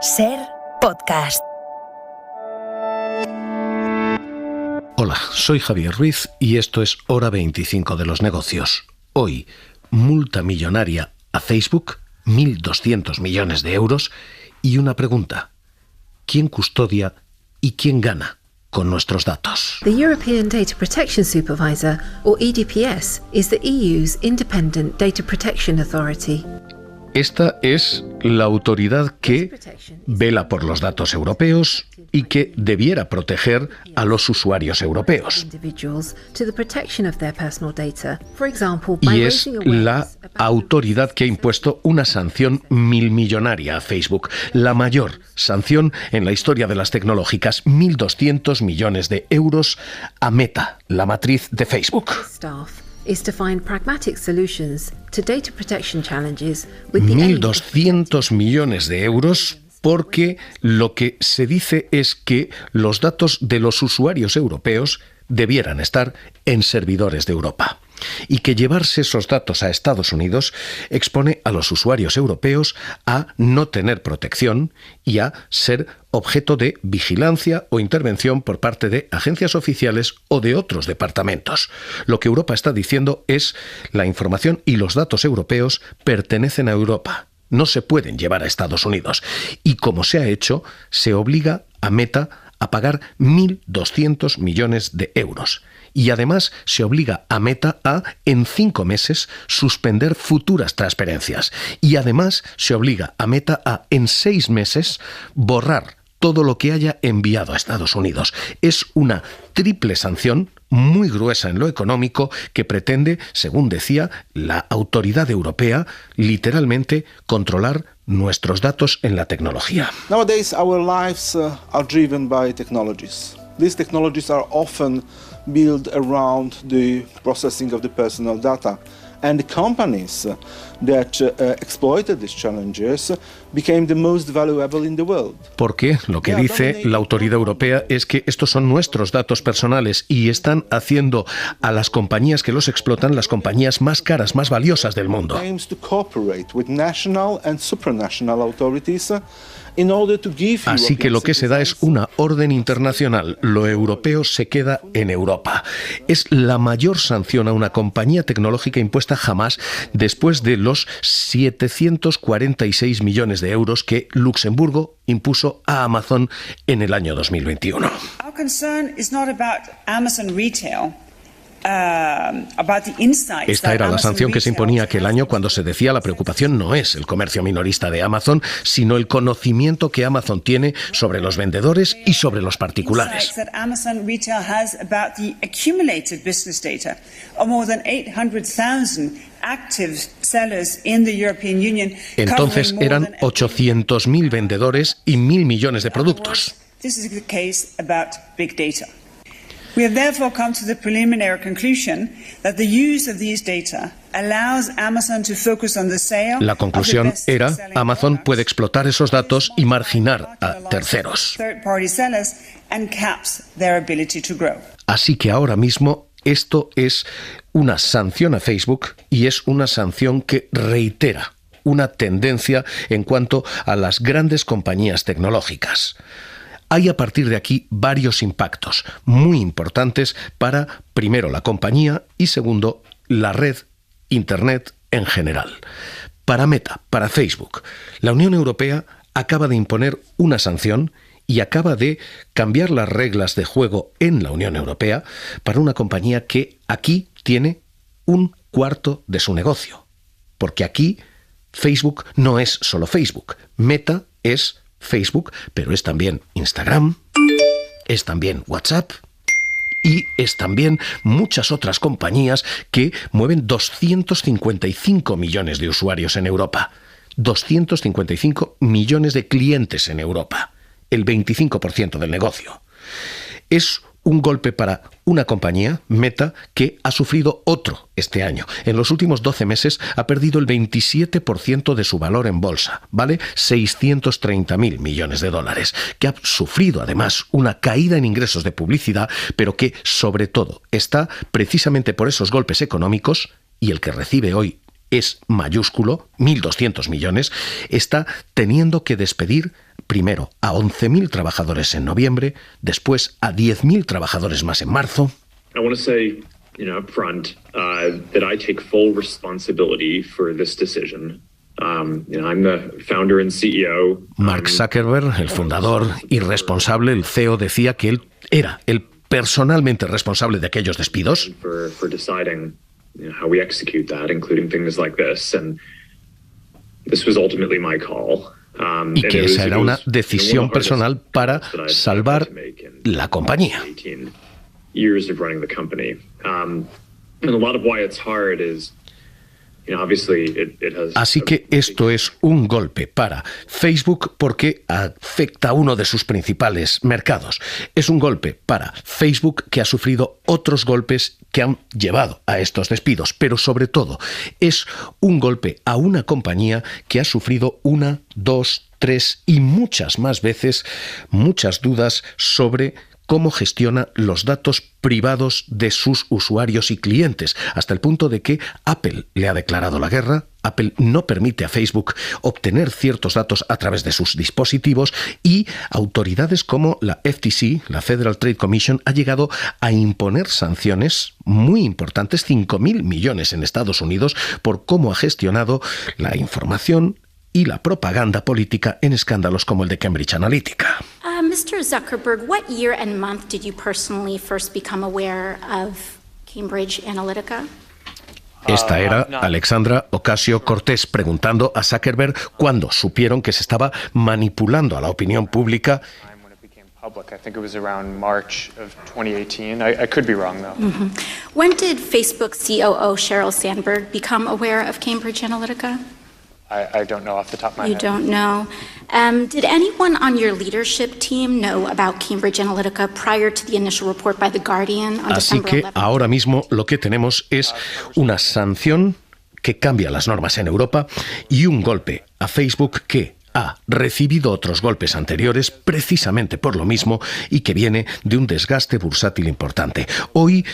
SER Podcast. Hola, soy Javier Ruiz y esto es Hora 25 de los negocios. Hoy, multa millonaria a Facebook, 1.200 millones de euros y una pregunta: ¿quién custodia y quién gana con nuestros datos? The European Data Protection Supervisor, or EDPS, is the EU's independent data protection authority. Esta es la autoridad que vela por los datos europeos y que debiera proteger a los usuarios europeos. Y es la autoridad que ha impuesto una sanción millonaria a Facebook, la mayor sanción en la historia de las tecnológicas, 1.200 millones de euros a Meta, la matriz de Facebook. 1.200 millones de euros porque lo que se dice es que los datos de los usuarios europeos debieran estar en servidores de Europa y que llevarse esos datos a Estados Unidos expone a los usuarios europeos a no tener protección y a ser objeto de vigilancia o intervención por parte de agencias oficiales o de otros departamentos. Lo que Europa está diciendo es: la información y los datos europeos pertenecen a Europa, no se pueden llevar a Estados Unidos. Y como se ha hecho, se obliga a Meta a pagar 1.200 millones de euros. Y además se obliga a Meta a, en 5 meses, suspender futuras transferencias. Y además se obliga a Meta a, en 6 meses, borrar todo lo que haya enviado a Estados Unidos. Es una triple sanción muy gruesa en lo económico que pretende, según decía la autoridad europea, literalmente controlar nuestros datos en la tecnología. Nowadays our lives are driven by technologies. These technologies are often built around the processing of the personal data. And the companies that exploited these challenges became the most valuable in the world. Porque lo que dice la autoridad europea es que estos son nuestros datos personales y están haciendo a las compañías que los explotan las compañías más caras, más valiosas del mundo. Así que lo que se da es una orden internacional. Lo europeo se queda en Europa. Es la mayor sanción a una compañía tecnológica impuesta jamás, después de los 746 millones de euros que Luxemburgo impuso a Amazon en el año 2021. Our concern is not about Amazon Retail. Esta era la sanción que se imponía aquel año cuando se decía: la preocupación no es el comercio minorista de Amazon, sino el conocimiento que Amazon tiene sobre los vendedores y sobre los particulares. Entonces eran 800.000 vendedores y 1.000 millones de productos. We have therefore come to the preliminary conclusion that the use of these data allows Amazon to focus on the sale. La conclusión era: Amazon puede explotar esos datos y marginar a terceros. Third-party sellers and caps their ability to grow. Así que ahora mismo esto es una sanción a Facebook y es una sanción que reitera una tendencia en cuanto a las grandes compañías tecnológicas. Hay a partir de aquí varios impactos muy importantes para, primero, la compañía y, segundo, la red Internet en general. Para Meta, para Facebook, la Unión Europea acaba de imponer una sanción y acaba de cambiar las reglas de juego en la Unión Europea para una compañía que aquí tiene 1/4 de su negocio. Porque aquí Facebook no es solo Facebook, Meta es Facebook, pero es también Instagram, es también WhatsApp y es también muchas otras compañías que mueven 255 millones de usuarios en Europa, 255 millones de clientes en Europa, el 25% del negocio. Es un golpe para una compañía, Meta, que ha sufrido otro este año. En los últimos 12 meses ha perdido el 27% de su valor en bolsa, vale 630.000 millones de dólares, que ha sufrido además una caída en ingresos de publicidad, pero que sobre todo está precisamente por esos golpes económicos, y el que recibe hoy es mayúsculo, 1.200 millones, está teniendo que despedir primero a 11.000 trabajadores en noviembre, después a 10.000 trabajadores más en marzo. I want to say, up front, that I take full responsibility for this decision. I'm the founder and CEO. Mark Zuckerberg, el fundador y responsable, el CEO, decía que él era el personalmente responsable de aquellos despidos. For deciding how we execute that, including things like this, and this was ultimately my call. Y que esa era una decisión personal para salvar la compañía. Years of running the company, and a lot of why it's hard is, obviously it has. Así que esto es un golpe para Facebook porque afecta a uno de sus principales mercados. Es un golpe para Facebook que ha sufrido otros golpes que han llevado a estos despidos, pero sobre todo es un golpe a una compañía que ha sufrido 1, 2, 3 y muchas más veces muchas dudas sobre cómo gestiona los datos privados de sus usuarios y clientes, hasta el punto de que Apple le ha declarado la guerra. Apple no permite a Facebook obtener ciertos datos a través de sus dispositivos y autoridades como la FTC, la Federal Trade Commission, ha llegado a imponer sanciones muy importantes, 5.000 millones en Estados Unidos, por cómo ha gestionado la información y la propaganda política en escándalos como el de Cambridge Analytica. Mr. Zuckerberg, what year and month did you personally first become aware of Cambridge Analytica? Esta era Alexandra Ocasio-Cortez preguntando a Zuckerberg cuándo supieron que se estaba manipulando a la opinión pública. I think it was around March of 2018. I could be wrong, though. Mm-hmm. When did Facebook COO Sheryl Sandberg become aware of Cambridge Analytica? I don't know off the top of my head. You don't know. Did anyone on your leadership team know about Cambridge Analytica prior to the initial report by The Guardian on Así December que 11th? ahora mismo lo que tenemos es una sanción que cambia las normas en Europa y un golpe a Facebook que ha recibido otros golpes anteriores precisamente por lo mismo y que viene de un desgaste bursátil importante. Hoy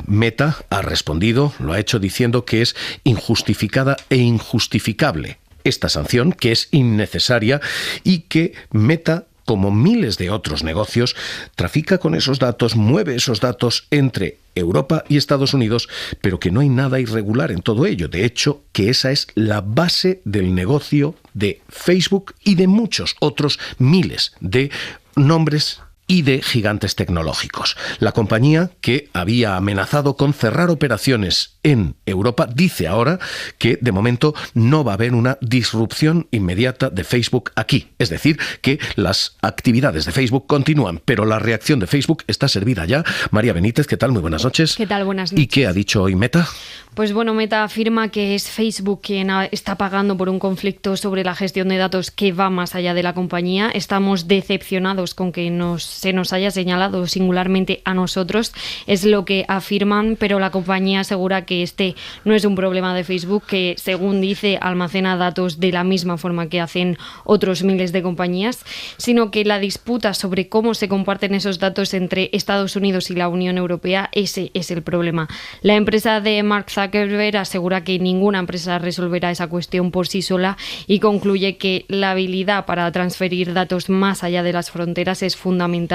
Meta ha respondido, lo ha hecho diciendo que es injustificada e injustificable esta sanción, que es innecesaria y que Meta, como miles de otros negocios, trafica con esos datos, mueve esos datos entre Europa y Estados Unidos, pero que no hay nada irregular en todo ello. De hecho, que esa es la base del negocio de Facebook y de muchos otros miles de nombres y de gigantes tecnológicos. La compañía, que había amenazado con cerrar operaciones en Europa, dice ahora que de momento no va a haber una disrupción inmediata de Facebook aquí. Es decir, que las actividades de Facebook continúan, pero la reacción de Facebook está servida ya. María Benítez, ¿qué tal? Muy buenas noches. ¿Qué tal? Buenas noches. ¿Y qué ha dicho hoy Meta? Pues bueno, Meta afirma que es Facebook quien está pagando por un conflicto sobre la gestión de datos que va más allá de la compañía. Estamos decepcionados con que se nos haya señalado singularmente a nosotros, es lo que afirman, pero la compañía asegura que este no es un problema de Facebook, que según dice almacena datos de la misma forma que hacen otros miles de compañías, sino que la disputa sobre cómo se comparten esos datos entre Estados Unidos y la Unión Europea, ese es el problema. La empresa de Mark Zuckerberg asegura que ninguna empresa resolverá esa cuestión por sí sola y concluye que la habilidad para transferir datos más allá de las fronteras es fundamental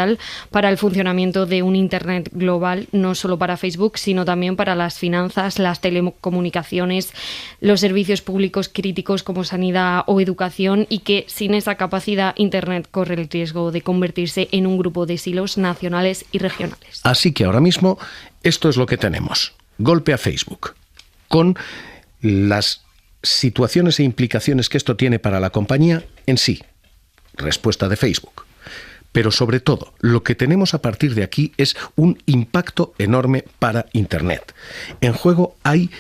para el funcionamiento de un Internet global, no solo para Facebook, sino también para las finanzas, las telecomunicaciones, los servicios públicos críticos como sanidad o educación, y que sin esa capacidad Internet corre el riesgo de convertirse en un grupo de silos nacionales y regionales. Así que ahora mismo esto es lo que tenemos. Golpe a Facebook, con las situaciones e implicaciones que esto tiene para la compañía en sí. Respuesta de Facebook. Pero sobre todo, lo que tenemos a partir de aquí es un impacto enorme para Internet. En juego hay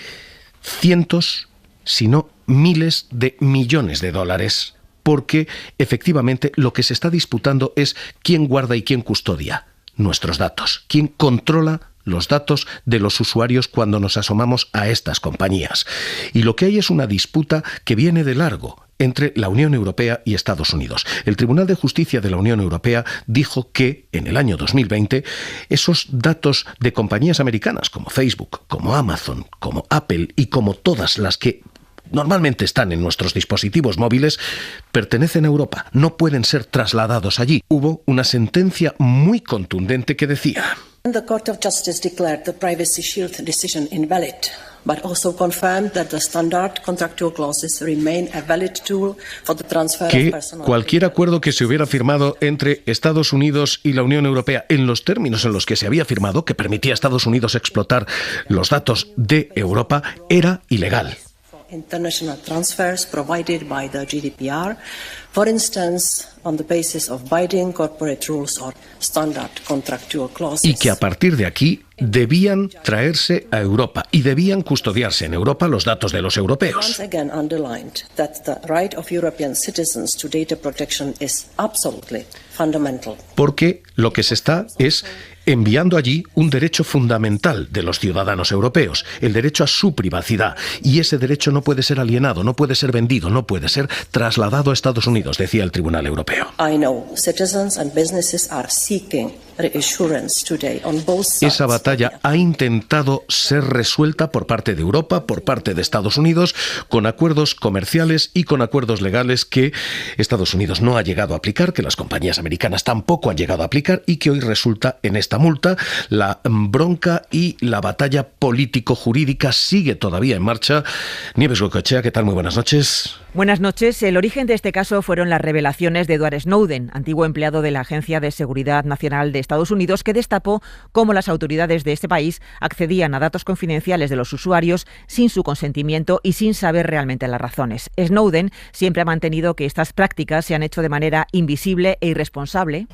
cientos, si no miles de millones de dólares, porque efectivamente lo que se está disputando es quién guarda y quién custodia nuestros datos, quién controla los datos de los usuarios cuando nos asomamos a estas compañías. Y lo que hay es una disputa que viene de largo entre la Unión Europea y Estados Unidos. El Tribunal de Justicia de la Unión Europea dijo que en el año 2020 esos datos de compañías americanas como Facebook, como Amazon, como Apple y como todas las que normalmente están en nuestros dispositivos móviles, pertenecen a Europa, no pueden ser trasladados allí. Hubo una sentencia muy contundente que decía: The Court of Justice declared the Privacy Shield decision invalid, but also confirmed that the standard contractual clauses remain a valid tool for the transfer of que personal cualquier acuerdo que se hubiera firmado entre Estados Unidos y la Unión Europea en los términos en los que se había firmado, que permitía a Estados Unidos explotar los datos de Europa, era ilegal. international transfers provided by the GDPR, for instance, on the basis of binding corporate rules or standard contractual clauses. Y que a partir de aquí debían traerse a Europa y debían custodiarse en Europa los datos de los europeos. Once again underlined that the right of European citizens to data protection is absolutely fundamental. Porque lo que se está es enviando allí un derecho fundamental de los ciudadanos europeos, el derecho a su privacidad. Y ese derecho no puede ser alienado, no puede ser vendido, no puede ser trasladado a Estados Unidos, decía el Tribunal Europeo. I know citizens and businesses are seeking reassurance today on both sides. Esa batalla ha intentado ser resuelta por parte de Europa, por parte de Estados Unidos, con acuerdos comerciales y con acuerdos legales que Estados Unidos no ha llegado a aplicar, que las compañías americanas tampoco han llegado a aplicar y que hoy resulta en esta multa. La bronca y la batalla político-jurídica sigue todavía en marcha. Nieves Goicoechea, ¿qué tal? Muy buenas noches. Buenas noches. El origen de este caso fueron las revelaciones de Edward Snowden, antiguo empleado de la Agencia de Seguridad Nacional de Estados Unidos, que destapó cómo las autoridades de este país accedían a datos confidenciales de los usuarios sin su consentimiento y sin saber realmente las razones. Snowden siempre ha mantenido que estas prácticas se han hecho de manera invisible e irresponsable.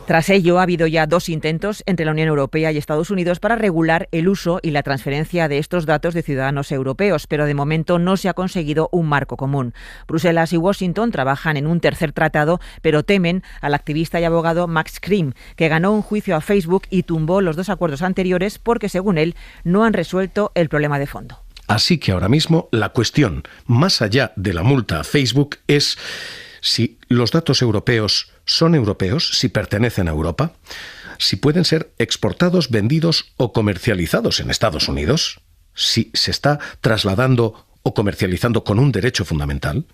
Tras ello, ha habido ya 2 intentos entre la Unión Europea y Estados Unidos para regular el uso y la transferencia de estos datos de ciudadanos europeos, pero de momento no se ha conseguido un marco común. Bruselas y Washington trabajan en un tercer tratado, pero temen al activista y abogado Max Schrems, que ganó un juicio a Facebook y tumbó los 2 acuerdos anteriores porque, según él, no han resuelto el problema de fondo. Así que ahora mismo la cuestión, más allá de la multa a Facebook, es si los datos europeos son europeos, si pertenecen a Europa, si pueden ser exportados, vendidos o comercializados en Estados Unidos, si se está trasladando o comercializando con un derecho fundamental,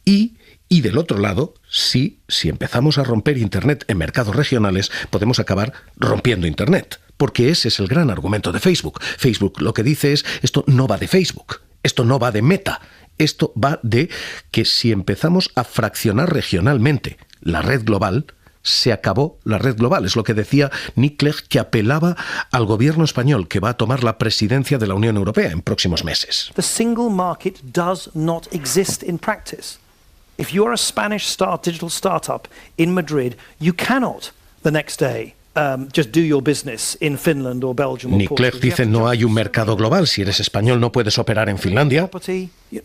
y del otro lado, si empezamos a romper Internet en mercados regionales, podemos acabar rompiendo Internet, porque ese es el gran argumento de Facebook. Facebook lo que dice es, esto no va de Facebook, esto no va de Meta. Esto va de que si empezamos a fraccionar regionalmente la red global, se acabó la red global. Es lo que decía Nick Clegg, que apelaba al gobierno español, que va a tomar la presidencia de la Unión Europea en próximos meses. The single market does not exist in practice. If you are a Spanish digital startup in Madrid, you cannot the next day just do your business in Finland or Belgium or Nick Clegg dice no hay un mercado global. Si eres español no puedes operar en Finlandia.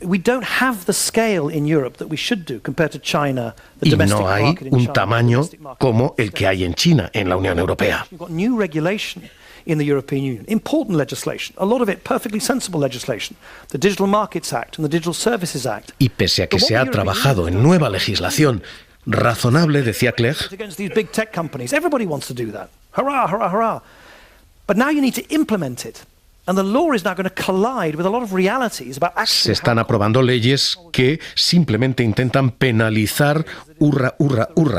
We don't have the scale in Europe that we should do compared to China. Y no hay un tamaño como el que hay en China, en la Unión Europea. You've got new regulation in the European Union, important legislation, a lot of it perfectly sensible legislation, the Digital Markets Act and the Digital Services Act. Y pese a que se ha trabajado en nueva legislación razonable, decía Clegg, everybody wants to do that. Hurrah, hurrah, hurrah. But now you need to implement it. And the law is now going to collide with a lot of realities about actually se están aprobando leyes que simplemente intentan penalizar,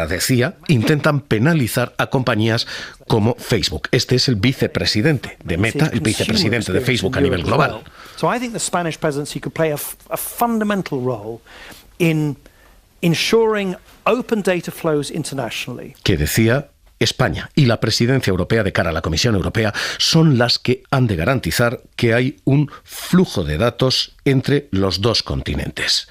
decía, intentan penalizar a compañías como Facebook. Este es el vicepresidente de Meta, el vicepresidente de Facebook a nivel global. So I think the Spanish presidency could play a fundamental role in ensuring open data flows internationally. Que decía, España y la presidencia europea de cara a la Comisión Europea son las que han de garantizar que hay un flujo de datos entre los 2 continentes.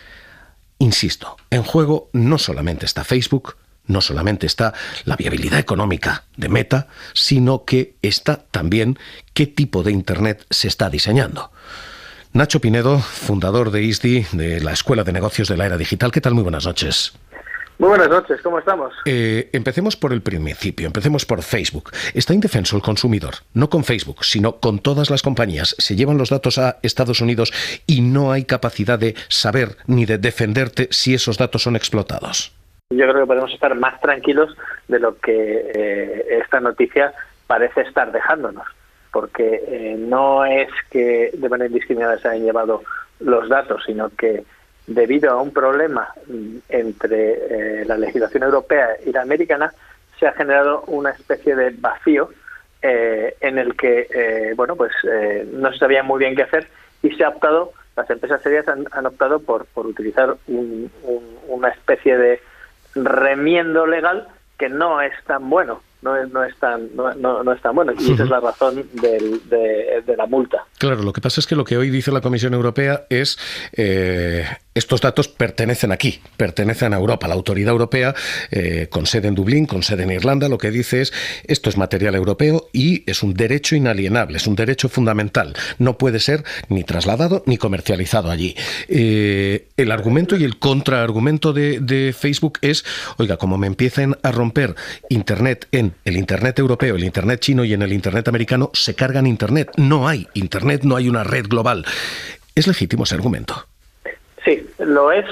Insisto, en juego no solamente está Facebook, no solamente está la viabilidad económica de Meta, sino que está también qué tipo de Internet se está diseñando. Nacho Pinedo, fundador de ISDI, de la Escuela de Negocios de la Era Digital. ¿Qué tal? Muy buenas noches. Muy buenas noches, ¿cómo estamos? Empecemos por el principio, empecemos por Facebook. Está indefenso el consumidor, no con Facebook, sino con todas las compañías. Se llevan los datos a Estados Unidos y no hay capacidad de saber ni de defenderte si esos datos son explotados. Yo creo que podemos estar más tranquilos de lo que esta noticia parece estar dejándonos, porque no es que de manera indiscriminada se hayan llevado los datos, sino que debido a un problema entre la legislación europea y la americana, se ha generado una especie de vacío en el que no se sabía muy bien qué hacer y se ha optado, las empresas serias han optado por utilizar una especie de remiendo legal que no es tan bueno. No es tan bueno, y esa es la razón de la multa. Claro, lo que pasa es que lo que hoy dice la Comisión Europea es estos datos pertenecen aquí, pertenecen a Europa. La autoridad europea, con sede en Dublín, con sede en Irlanda, lo que dice es esto es material europeo y es un derecho inalienable, es un derecho fundamental. No puede ser ni trasladado ni comercializado allí. El argumento y el contraargumento de Facebook es, oiga, como me empiecen a romper Internet en el Internet europeo, el Internet chino y en el Internet americano, se cargan Internet. No hay Internet, no hay una red global. ¿Es legítimo ese argumento? Sí, lo es,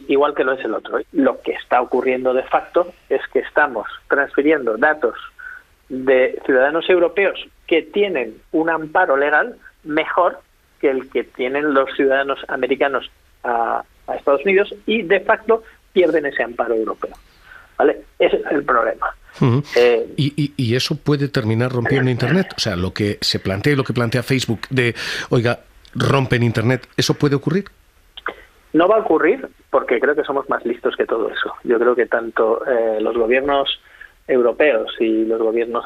igual que lo es el otro. Lo que está ocurriendo de facto es que estamos transfiriendo datos de ciudadanos europeos que tienen un amparo legal mejor que el que tienen los ciudadanos americanos a Estados Unidos y de facto pierden ese amparo europeo. ¿Vale? Ese es el problema. Uh-huh. ¿Y eso puede terminar rompiendo Internet? O sea, lo que se plantea y lo que plantea Facebook de, oiga, rompen Internet, ¿eso puede ocurrir? No va a ocurrir porque creo que somos más listos que todo eso. Yo creo que tanto los gobiernos europeos y los gobiernos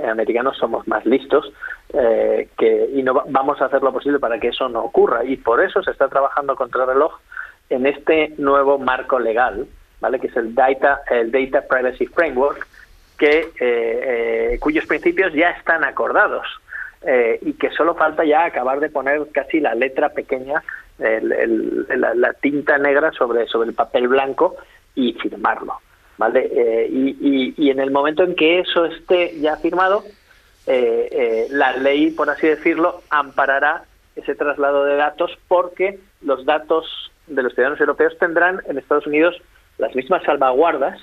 americanos somos más listos y no vamos a hacer lo posible para que eso no ocurra. Y por eso se está trabajando contra reloj en este nuevo marco legal, ¿vale? Que es el Data Privacy Framework, cuyos principios ya están acordados y que solo falta ya acabar de poner casi la letra pequeña, la tinta negra sobre el papel blanco y firmarlo, ¿vale? Y en el momento en que eso esté ya firmado, la ley, por así decirlo, amparará ese traslado de datos, porque los datos de los ciudadanos europeos tendrán en Estados Unidos las mismas salvaguardas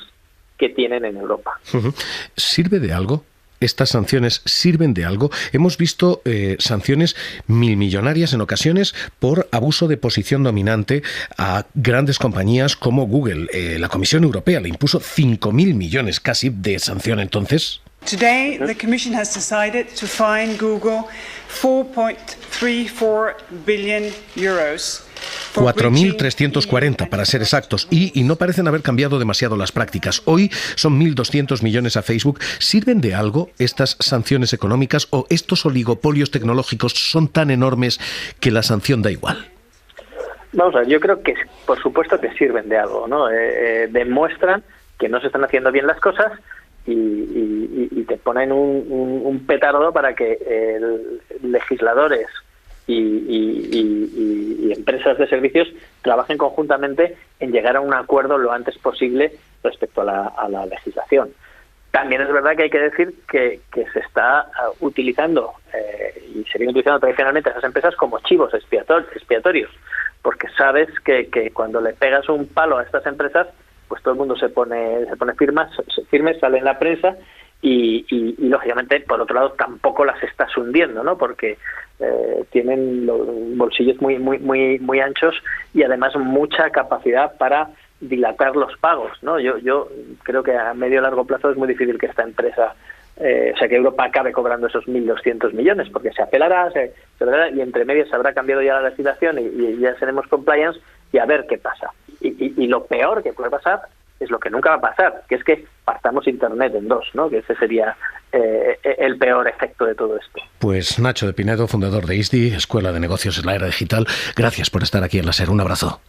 que tienen en Europa. Uh-huh. ¿Sirve de algo? ¿Estas sanciones sirven de algo? Hemos visto sanciones milmillonarias en ocasiones por abuso de posición dominante a grandes compañías como Google. La Comisión Europea le impuso 5.000 millones casi de sanción entonces. Today, the Commission has decided to fine Google 4.34 billion euros. 4.340 para ser exactos, y no parecen haber cambiado demasiado las prácticas. Hoy son 1.200 millones a Facebook. ¿Sirven de algo estas sanciones económicas o estos oligopolios tecnológicos son tan enormes que la sanción da igual? Vamos a ver, yo creo que por supuesto que sirven de algo, ¿no? Demuestran que no se están haciendo bien las cosas y te ponen un petardo para que legisladores y empresas de servicios trabajen conjuntamente en llegar a un acuerdo lo antes posible respecto a la legislación. También es verdad que hay que decir que se está utilizando y se viene utilizando tradicionalmente a esas empresas como chivos expiatorios, porque sabes que cuando le pegas un palo a estas empresas, pues todo el mundo se pone firme, sale en la prensa y lógicamente, por otro lado, tampoco las estás hundiendo, ¿no? Porque tienen los bolsillos muy anchos y además mucha capacidad para dilatar los pagos, ¿no? Yo creo que a medio y largo plazo es muy difícil que esta empresa, que Europa acabe cobrando esos 1.200 millones, porque se apelará, se verá, y entre medias se habrá cambiado ya la legislación y ya seremos compliance y a ver qué pasa. Y lo peor que puede pasar es lo que nunca va a pasar, que es que partamos Internet en dos, ¿no? Que ese sería el peor efecto de todo esto. Pues Nacho de Pinedo, fundador de ISDI, Escuela de Negocios en la Era Digital, gracias por estar aquí en la SER. Un abrazo.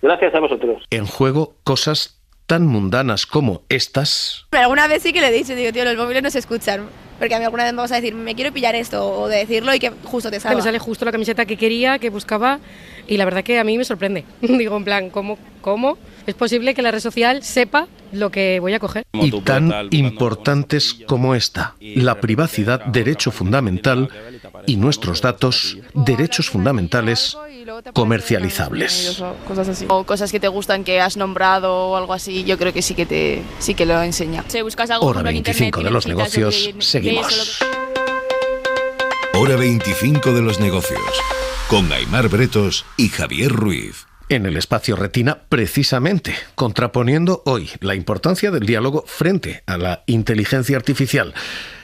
Gracias a vosotros. En juego cosas tan mundanas como estas. Pero alguna vez sí que le he dicho, digo, tío, los móviles no se escuchan. porque a mí alguna vez me vas a decir, me quiero pillar esto, o de decirlo y que justo te salga. Me sale justo la camiseta que quería, que buscaba, y la verdad que a mí me sorprende. Digo, en plan, ¿cómo es posible que la red social sepa lo que voy a coger? Y tan importantes como esta, la privacidad, derecho fundamental, y nuestros datos, derechos fundamentales comercializables. Cosas así. O cosas que te gustan que has nombrado o algo así, yo creo que sí que lo enseña. Si buscas algo Hora 25 de los negocios, seguimos. Hora 25 de los negocios, con Aimar Bretos y Javier Ruiz. En el espacio Retina, precisamente, contraponiendo hoy la importancia del diálogo frente a la inteligencia artificial,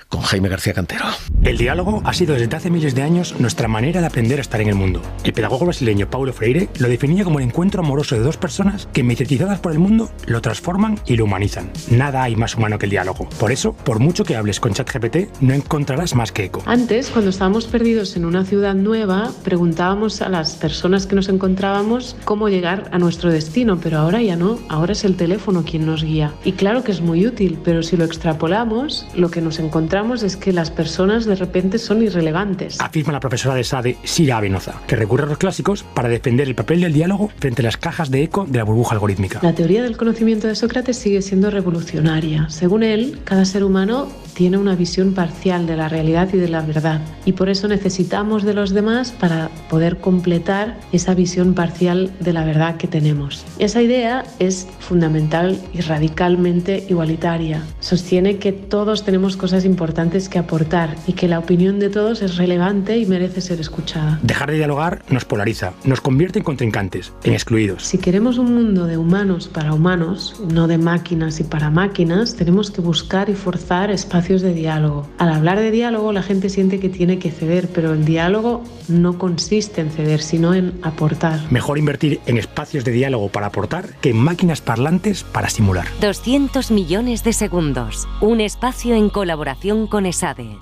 con Jaime García Cantero. El diálogo ha sido desde hace miles de años nuestra manera de aprender a estar en el mundo. El pedagogo brasileño Paulo Freire lo definía como el encuentro amoroso de dos personas que, mimetizadas por el mundo, lo transforman y lo humanizan. Nada hay más humano que el diálogo. Por eso, por mucho que hables con ChatGPT, no encontrarás más que eco. Antes, cuando estábamos perdidos en una ciudad nueva, preguntábamos a las personas que nos encontrábamos cómo llegar a nuestro destino, pero ahora ya no. Ahora es el teléfono quien nos guía. Y claro que es muy útil, pero si lo extrapolamos, lo que nos encontramos es que las personas de repente son irrelevantes. Afirma la profesora de SADE, Sira Avenoza, que recurre a los clásicos para defender el papel del diálogo frente a las cajas de eco de la burbuja algorítmica. La teoría del conocimiento de Sócrates sigue siendo revolucionaria. Según él, cada ser humano tiene una visión parcial de la realidad y de la verdad, y por eso necesitamos de los demás para poder completar esa visión parcial de la verdad que tenemos. Esa idea es fundamental y radicalmente igualitaria. Sostiene que todos tenemos cosas importantes que aportar y que la opinión de todos es relevante y merece ser escuchada. Dejar de dialogar nos polariza, nos convierte en contrincantes, en excluidos. Si queremos un mundo de humanos para humanos, no de máquinas y para máquinas, tenemos que buscar y forzar espacios de diálogo. Al hablar de diálogo, la gente siente que tiene que ceder, pero el diálogo no consiste en ceder, sino en aportar. Mejor invertir en espacios de diálogo para aportar que en máquinas parlantes para simular. 200 millones de segundos. Un espacio en colaboración con ESADE.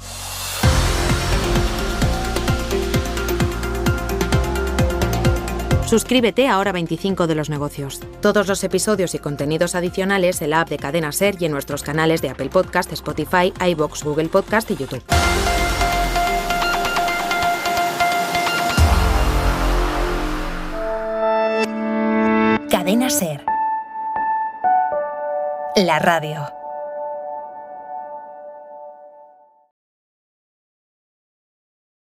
Suscríbete a Hora 25 de los negocios. Todos los episodios y contenidos adicionales en la app de Cadena SER y en nuestros canales de Apple Podcast, Spotify, iVoox, Google Podcast y YouTube. Cadena SER. La radio.